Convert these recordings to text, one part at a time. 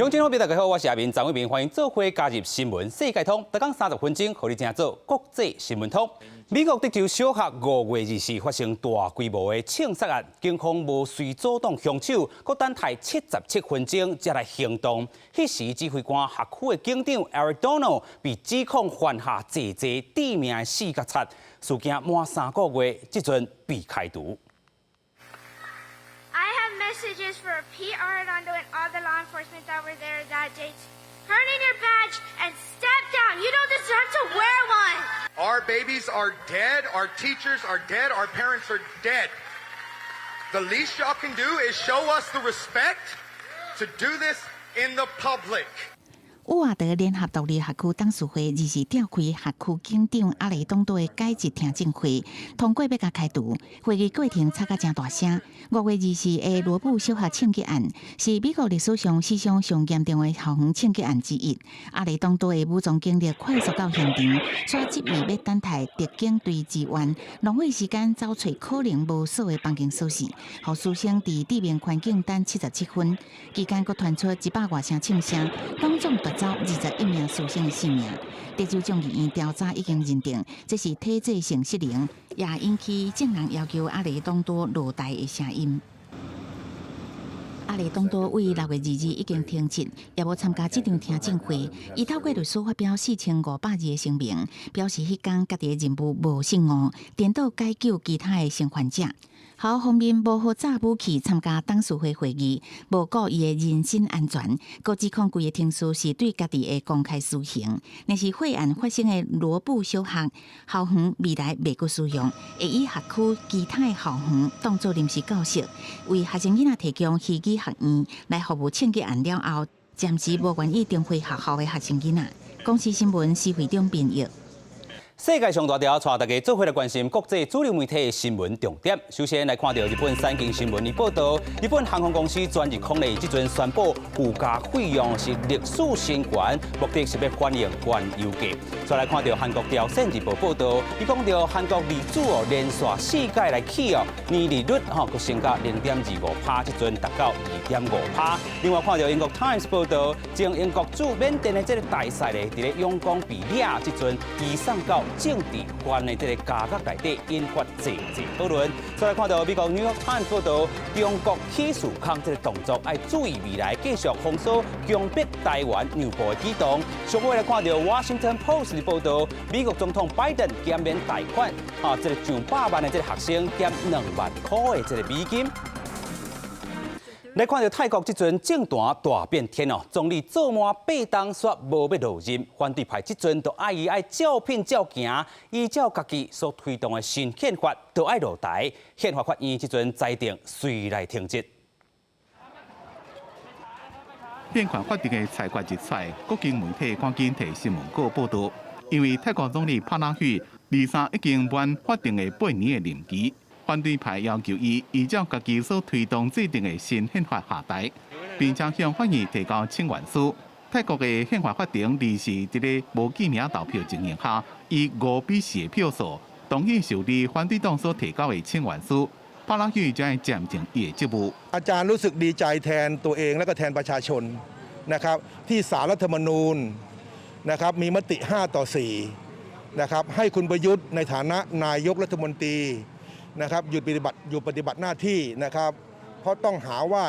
乡亲好，大家好，我是阿明张伟明，欢迎做伙加入新闻世界通，每讲30分钟，和你听做国际新闻通。美国德州小学5月24发生大规模的枪杀案，警方无遂阻挡凶手，搁等待77分钟才来行动。迄时指挥官学区的警长 Arredondo 被指控犯下济致命的4角杀，事件满3个月，即阵被开除。 Messages for Pete Arredondo and all the law enforcement that were there that day. Turn in your badge and step down. You don't deserve to wear one. Our babies are dead. Our teachers are dead. Our parents are dead. The least y'all can do is show us the respect to do this in the public. 乌瓦德联合独立学区董事会24召开学区警长阿雷东多的改制听证会，通过要甲开除。会议过程吵甲真大声。5月24日的罗布小学枪击案是美国历史上史上上严重的校园枪击案之一。阿雷东多的武装警力快速到现场，所执意要等待敌警队支援，浪费时间找找可能无锁的房间锁匙，让师生伫地面环境等77分。期间，佫传出100多声枪声，当众夺走21名师生的性命。德州众议院调查已经认定，这是体制性失灵，也引起证人要求阿雷东多落台的声音。阿雷东多为6月22日已经停职，也无参加这场听证会。伊透过律师发表4500字的声明，表示迄天家己的任务无失误，颠倒解救其他的生还者。校方面无好炸武器参加董事会会议，无顾伊的人身安全，各指控规个听书是对家己的公开私刑。但是血案发生的罗布小学校园未来未够使用，会以学区其他的校园当作临时教室，为学生囡仔提供虚拟学院来服务枪击案了后，暂时无愿意重回学校的学生囡仔。公司新闻是会长编译。 世界上大条，带大家做伙来关心国际主流媒体的新闻重点。首先来看到日本产经新闻的报道，日本航空公司专日空内即阵宣布附加费用是历史新高，目的是要反映原油价。再来看到韩国朝鲜日报报道，伊讲到韩国利率连续4届来起年利率佫升到0.25%，即阵达到2.5%。另外看到英国 Times 报道，将英国驻缅甸的这个大使咧，伫咧仰光比利亚即阵移送到 政治关的这个价格内底引发济讨论。再来看到美国 New York Times 报道，中国起诉空这个动作，要注意未来继续封锁强迫台湾入部的举动。上尾来看到 Washington Post 的报道，美国总统拜登减免贷款，这个上100万的这个学生减2万块的这个美金。 来看到泰国即阵政坛大变天哦，总理做满8当说无要落任，反对派即阵都爱伊爱照拼照行，依照家己所推动的新宪法都爱落台，宪法法院即阵裁定随来停职。宪法法庭的裁决一出，国境媒体赶紧摕新闻稿报道，因为泰国总理帕拉育23已经满法定的8年的任期。 反对派要求伊依照家己所推动制定的新宪法下台，并且向法院提交请愿书。泰国的宪法法庭24日在无记名投票情形下，以5-4的票数同意受理反对党所提交的请愿书。帕拉育将暂停伊的职务。อาจารย์รู้สึกดีใจแทนตัวเองและก็แทนประชาชนนะครับที่ศาลรัฐธรรมนูญนะครับมีมติ5-4นะครับให้คุณประยุทธ์ในฐานะนายกรัฐมนตรี นะครับหยุดปฏิบัติหน้าที่นะครับเพราะต้องหาว่า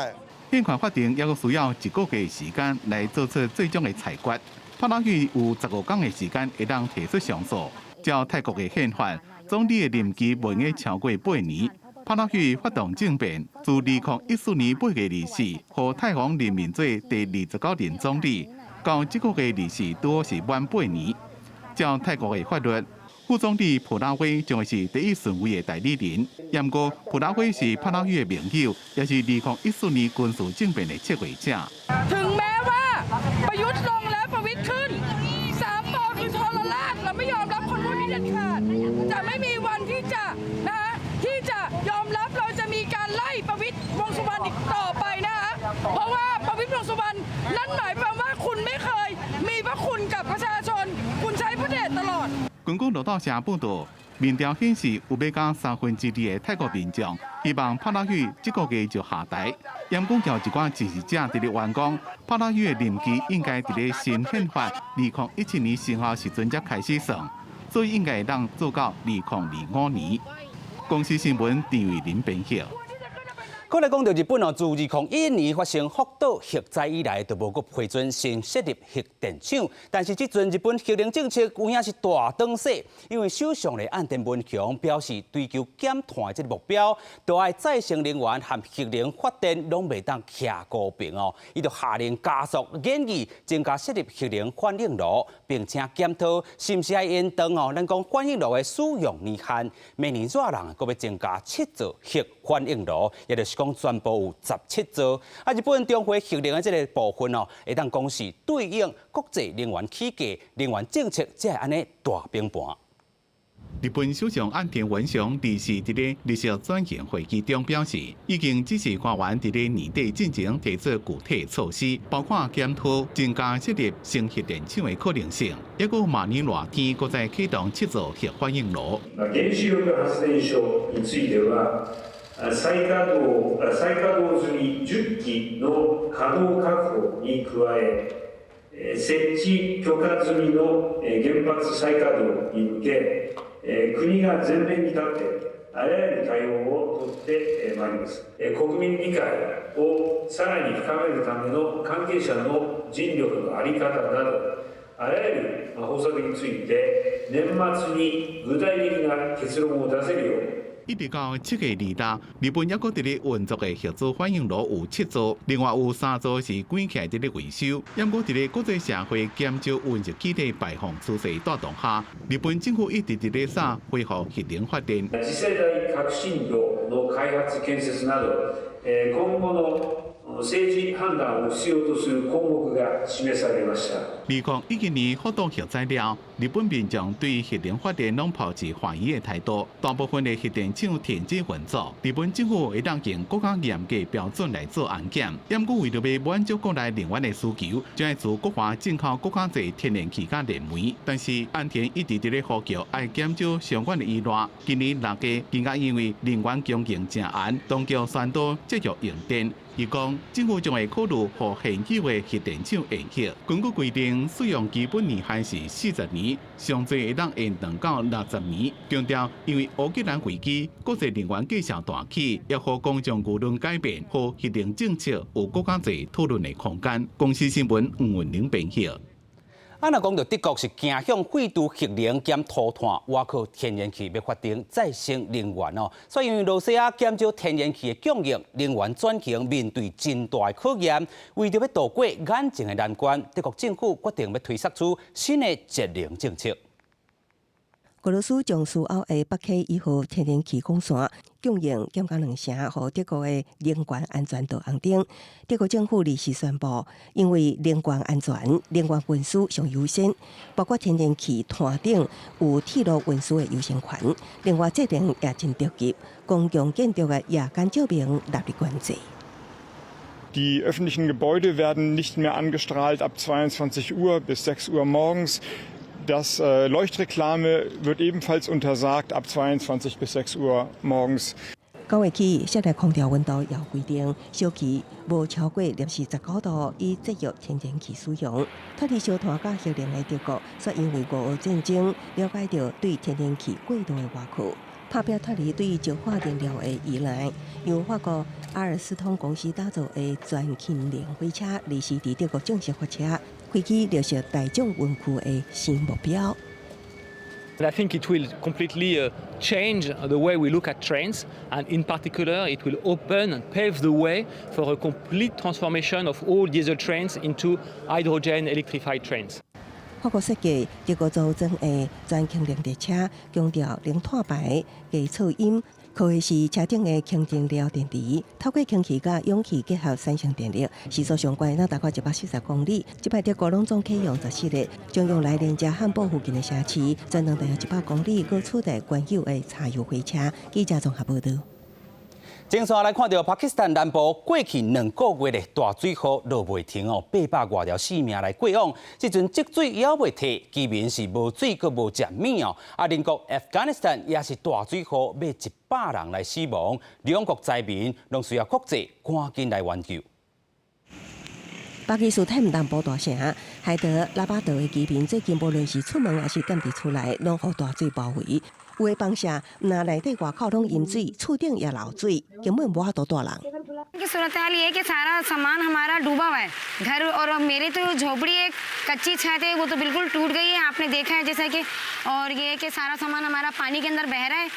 宪法法庭也需要1个月时间来做出最终的裁决。帕拉育有15天的时间会当提出上诉。照泰国的宪法，总理的任期不应超过8年。帕拉育发动政变，自2014年8月24，和泰皇任命做第29任总理，到这个月24拄好是满8年。照泰国的法律。 副总理普拉威将会是第一顺位的代理人。不过，普拉威是帕拉育的盟友，也是2014年軍事政變的策劃者。ถึงแม้ว่าประยุทธ์ลงแล้วประวิตรขึ้น3 ป.คือทรราชเราไม่ยอมรับคนพวกนี้เด็ดขาดจะไม่มีวันที่จะที่จะยอมรับเราจะมีการไล่ประวิตรวงษ์สุวรรณอีกต่อไปนะคะเพราะว่าประวิตรวงษ์สุวรรณนั่นหมายความว่าคุณไม่เคยมีพระคุณกับประชาชนคุณใช้พระเดชตลอด 根据路透社报道，民调显示，有要到2/3的泰国民众希望帕拉育这个月就下台。严公交一寡支持者伫咧员工，帕拉育的任期应该伫咧新宪法2017年生效时阵才开始算，所以应该会当做到2025年。公司新闻陈伟林编写。过来讲到日本自2011年发生福岛核灾以来，就无阁批准新设立核电厂。但是，即阵日本核能政策有影是大转势，因为首相咧岸田文雄表示，追求减碳的这个目标，就爱再生能源和核能发电拢袂当徛高平哦。伊就下令加速研议，增加设立核能反应炉，并且检讨是毋是爱延长哦。咱讲反应炉的使用年限，明年热人阁要增加7座核反应炉，也就是讲全部有17座。啊，日本中华核能的这个部分哦，会当讲是对应国际能源起价、能源政策，才会安尼大平盘。日本首相岸田文雄24日咧日式转型会议中表示，已经指示官员伫咧年底进行提出具体措施，包括检讨增加设立新核电厂的可能性，抑个明年热天搁再启动7座核反应炉。原子力発電所については、再稼働済み10基の稼働確保に加え、設置許可済みの原発再稼働に向け、国が前面に立ってあらゆる対応を取ってまいります。国民理解をさらに深めるための関係者の尽力の在り方など、あらゆる方策について年末に具体的な結論を出せるように。一直到7月2日，日本抑阁伫咧运作的核子反应炉有7座，另外有3座是关起来伫咧维修。抑阁伫咧国际社会减少温室气体排放趋势带动下，日本政府一直伫咧打恢復核能發電。次世代革新炉の開発建設など、今後の政治判断を必要とする項目が示されました。2011年福島核災了，日本民眾對核能發電攏抱持懷疑的態度，大部分的核電廠停止運作。日本政府會當用更加嚴格標準來做安檢，不過為了要滿足國內能源的需求，將會自國外進口更加多天然氣甲燃煤。但是岸田一直伫咧呼叫愛減少相關的依賴。今年6月，更加因為能源供應正安，當局宣導繼續用電。伊講，政府將會考慮和現有的核電廠延期。根據規定，使用基本年限是40年，上最會當延長到60年。強調，因為烏克蘭危機，國際能源價格大起，也和公眾輿論改變，和核能政策有更加多討論的空間。公司新聞吳文玲編寫。啊，若講到德國是走向廢除核能兼塗炭，挖靠天然氣要發展再生能源哦。所以因為羅西亞減少天然氣的供應，能源轉型面對真大考驗。為着要渡過眼前的難關，德國政府決定要推出出新的節能政策。俄羅斯將蘇澳的北溪1號天然氣管線供應減到2成，和德國的能源安全導紅燈。德國政府臨時宣布，因為能源安全、能源運輸上優先，包括天然氣炭等有鐵路運輸的優先權。另外，節能也真着急，公共建築的夜間照明納入管制。Die öffentlichen Gebäude werden nicht mehr angestrahlt ab 22 Uhr bis 6 Uhr morgens. Das Leuchtreklame wird ebenfalls untersagt ab 22 bis 6 Uhr morgens. 9月起，室内空調溫度要規定小氣無超過-19度，以節約天然氣使用。脫離燒炭甲核能的德國，卻因為俄烏戰爭，了解到對天然氣過度的挖苦，拍表脫離對石化燃料的依賴。由法國阿爾斯通公司打造的全氫能火車，離時佇德國正式發車。飛機就是大眾運輸的新目標。I think it will completely change the way we look at trains, and in particular, it will open and pave the way for a complete transformation of all diesel trains into hydrogen electrified trains. 法國設計德國組裝的全氫能列車，強調零碳排、低噪音。靠的是車頂的氫燃料電池，透過氫氣甲氧氣結合產生電力，時速上懸大概140公里。這擺德國攏總啟用17日，將用來連接漢堡附近的城市，全長大約100公里，過取代原有的柴油火車。記者綜合報道。正线来看到巴基斯坦南部过去2个月的大水雨落袂停哦，800多条性命来过往，即阵积水也未退，居民是无水阁无食米哦。邻国 Afghanistan 也是大水雨要100人来死亡，两国灾民拢需要国际赶紧来援救。巴基斯坦南部大城海德拉巴德的居民最近无论是出门还是踮伫厝内，拢互大水包围。有的房舍那内底外口拢淹水，厝顶也漏水，根本无法度住人。की सूरत हाल ये है कि सारा सामान हमारा डूबा हुआ है घर और मेरे तो झोपड़ी एक कच्ची छत है वो तो बिल्कुल टूट गई है आपने देखा है जैसा कि और ये कि सारा सामान हमारा पानी के अंदर बह रहा है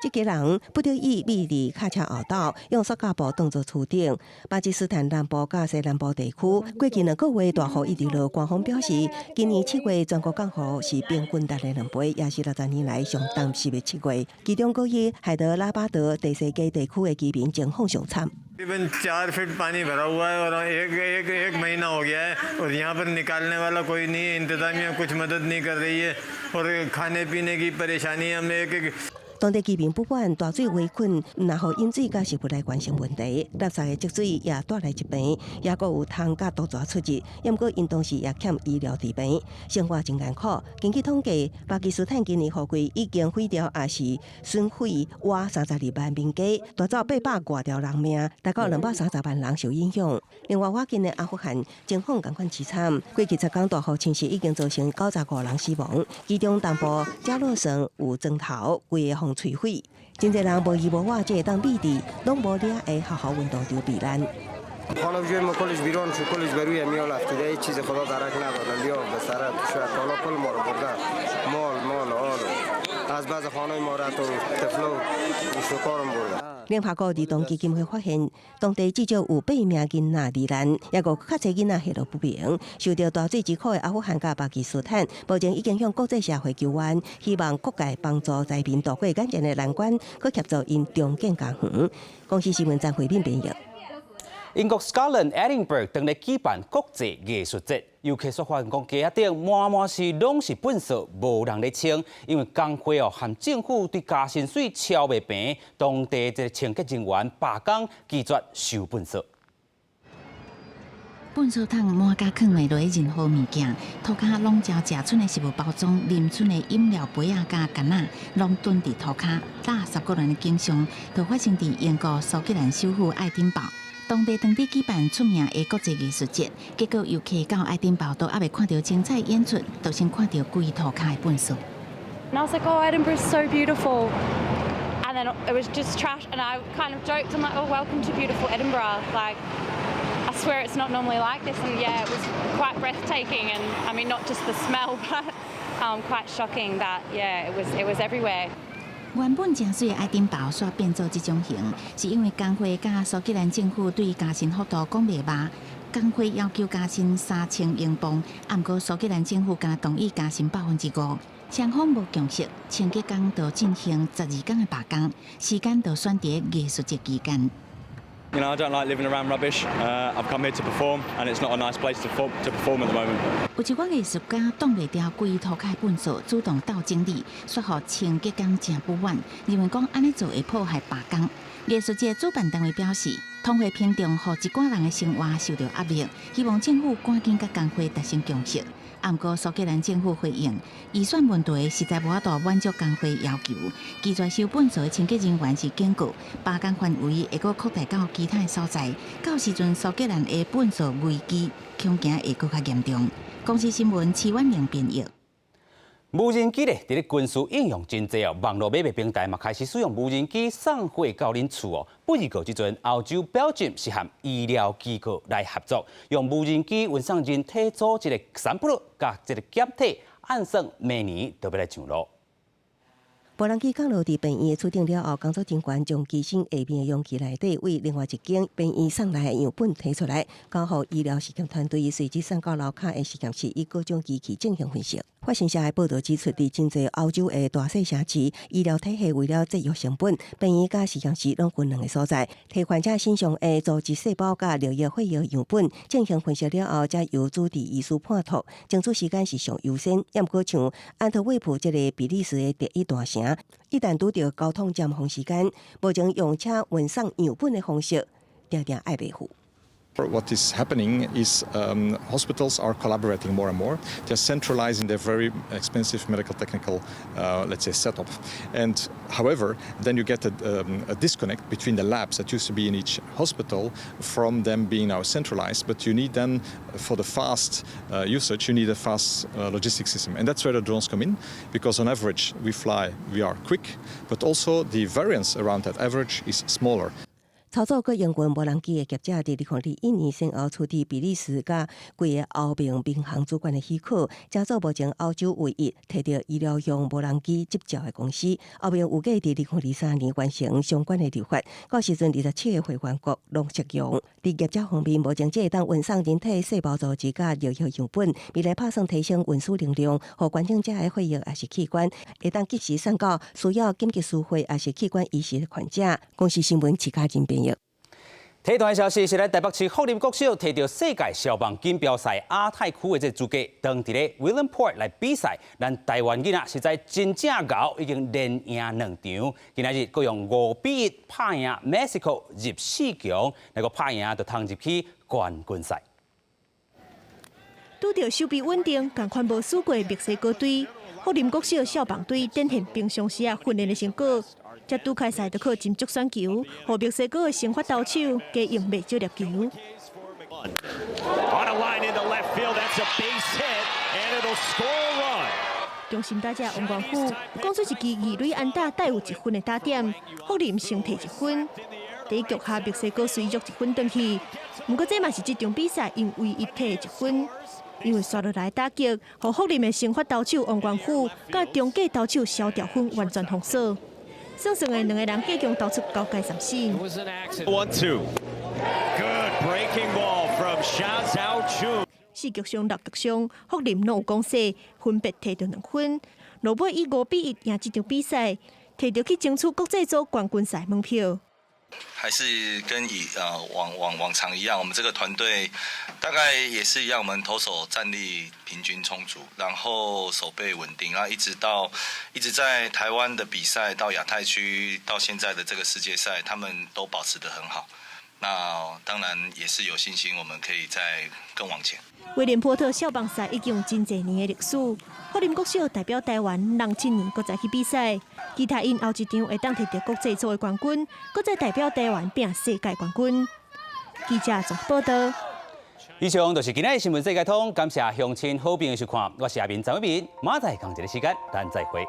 这家人不得已避伫卡车后斗，用塑胶布当作厝顶。巴基斯坦南部甲西南部地区过去2个月大雨一直落，官方表示，今年7月全国降雨是平均达的2倍，也是60年来上淡湿的7月。其中个月海德拉巴德第四街地区的居民情况上惨。तकरीबन 4 फीट पानी भरा हुआ है और एक महीना हो गया है और यहाँ पर निकालने वाला कोई नहीं है इंतजामिया कुछ मदद नहीं कर रही है और खाने पीने की परेशानी हमें एक 当地居民不满大水围困，然后饮水甲食物来关心问题，垃圾的积水也带来疾病，也阁有虫甲毒蛇出入。不过因当时也欠医疗治病，生活真艰苦。根据统计，巴基斯坦今年雨季已经毁掉也是损毁挖32万民家，带走800多条人命，大概230万人受影响。另外，我近的阿富汗情况同款凄惨，过去10天大雨侵袭已经造成95人死亡，其中东部加洛省有砖头规个摧毁，真侪人无依无靠，只会当避地，拢无掠的好好运动场避难。حالا بجای ما کلش بیرون شد کلش بروی میال افتاده هیچ چیز خدا درک ندادن بیا به سرت شاید حالا کل ما رو بردن مال آل از بعض خانه ما را تو طفلو شکارم بردن 联合国儿童基金会发现，当地至少有8名囡仔罹难，也有较侪囡仔下落不明。受到大水之苦的阿富汗甲巴基斯坦，目前已经向国际社会求援，希望各界帮助灾民渡过眼前的难关，去协助因重建家园。公司新闻张慧敏编译。英国 Scotland Edinburgh 当日举办国际艺术节，游客说发现讲街仔顶满是拢是粪扫，无人咧清，因为工会和政府对加薪水超袂平，当地这清洁人员罢工拒绝收粪扫。粪扫桶满甲放袂落任何物件，涂骹拢照食剩的食物包装、啉剩的饮料杯啊、甲干仔，拢蹲伫涂骹。30个人的景象，就发生伫英国苏格兰首府爱丁堡。当地当地举办出名的国际艺术节，结果游客到爱丁堡都还未看到精彩演出，就先看到规涂骹的粪扫。And I was like, oh, Edinburgh's so beautiful. And then it was just trash, and I kind of joked, I'm like, oh, welcome to beautiful Edinburgh. Like, I swear it's not normally like this, and yeah, it was quite breathtaking, and I mean, not just the smell, but quite shocking that, yeah, it was everywhere. 原本真水的爱丁堡煞变做这种型，是因为工会甲苏格兰政府对加薪幅度讲袂捌。工会要求加薪3000英镑，不过苏格兰政府敢同意加薪5%。双方无共识，清洁工就进行12天的罢工，时间就选伫艺术节期间。You know, I don't like living around rubbish. I've come here to perform, and it's not a nice place to perform at the moment. 有一位艺术家挡袂牢规涂骹粪扫，主动斗整理，说互清洁工真不满，认为讲安尼做会破坏罢工。艺术节主办单位表示，通会平定，互一寡人的生活受到压力，希望政府赶紧甲工会达成共识。不过苏格兰政府回应，预算问题实在无法度满足工会要求，拒绝收粪扫的清洁人员是警告，罢工范围会阁扩大到其他所在，到时阵苏格兰的粪扫危机恐惊会阁较严重。公司新闻齐婉玲编译。无人机咧，伫咧军事应用真济哦，网络买卖平台嘛开始使用无人机送货到恁厝哦。不过即阵，澳洲 Belgium 是和医疗机构来合作，用无人机运送人体组一个sample甲一个检体，按算明年就要来上路。无人机降落伫病院的厝顶了后，工作人员将机身下面的容器内底为另外一间病院送来的样本提出来，交予医疗实验团队随即送到楼骹的实验室，以各种机器进行分析。发生社的报道指出，伫真侪欧洲的大细城市，医疗体系为了节约成本，病院甲实验室拢分两个所在，替患者身上的组织细胞甲尿液血液样本进行分析了后，才由主治医师判图，争取时间是上优先。也毋过像安特卫普这个比利时的第一大城，行。一旦拄到交通尖峰时间，无情用车运送样本的方式，常常爱袂赴。What is happening is hospitals are collaborating more and more. They're centralizing their very expensive medical technical, let's say, setup. And however, then you get a disconnect between the labs that used to be in each hospital from them being now centralized. But you need then, for the fast usage, you need a fast logistics system. And that's where the drones come in, because on average, we are quick, but also the variance around that average is smaller. 操作过英文无人机的业者，伫2021年先后处理比利时甲几个欧盟民航主管的许可，加做目前欧洲唯一摕到医疗用无人机执照的公司。欧盟预计伫2023年完成相关的立法，到时阵27个会员国拢适用。伫业者方面，目前这会当运送人体细胞组织甲药样本，未来打算提升运输能力，互关键者的血液也是器官会当及时送到需要紧急输血也是器官移植的患者。公司新闻齐家人编译。体段消息是咱台北市福林国小摕到世界消防锦标赛亚太区的这资格，当伫咧 Williamport 来比赛。咱台湾囡仔实在真正牛，已经连赢2场。今仔日佫用5-1拍赢 Mexico 入4强，那个拍赢就通入去冠军赛。拄到手臂稳定，共款无输过墨西哥队，福林国小消防队展现平常时训练的成果。才拄开赛就靠金足选球，和墨西哥的先发投手加用袂少粒球。中心打者王冠虎讲出一支2垒安打带有1分的打点，福林先摕1分。第一局下墨西哥随约1分转去，不过这嘛是这场比赛因唯一摕1分。因为刷落来打击，和福林的先发投手王冠虎甲中继投手萧调芬完全封锁。胜胜的2个人计共投出9界34。4局上6局上，福林拢有攻势，分别摕到2分。落尾以5-1赢这场比赛，摕到去争取国际组冠军赛门票。还是跟往常一样，我们这个团队大概也是一样，我们投手战力平均充足，然后守备稳定，然后一直在台湾的比赛到亚太区到现在的这个世界赛，他们都保持得很好。那当然也是有信心，我们可以再更往前。威廉波特消防赛已经有真侪年的历史，福林国小代表台湾2007年再去比赛，期待因后一场会当摕到国际组的冠军，再代表台湾拼世界冠军。记者综合报道。以上就是今日的新闻世界通，感谢乡亲好朋友收看，我是阿明张伟明，明仔载同一个时间，咱再会。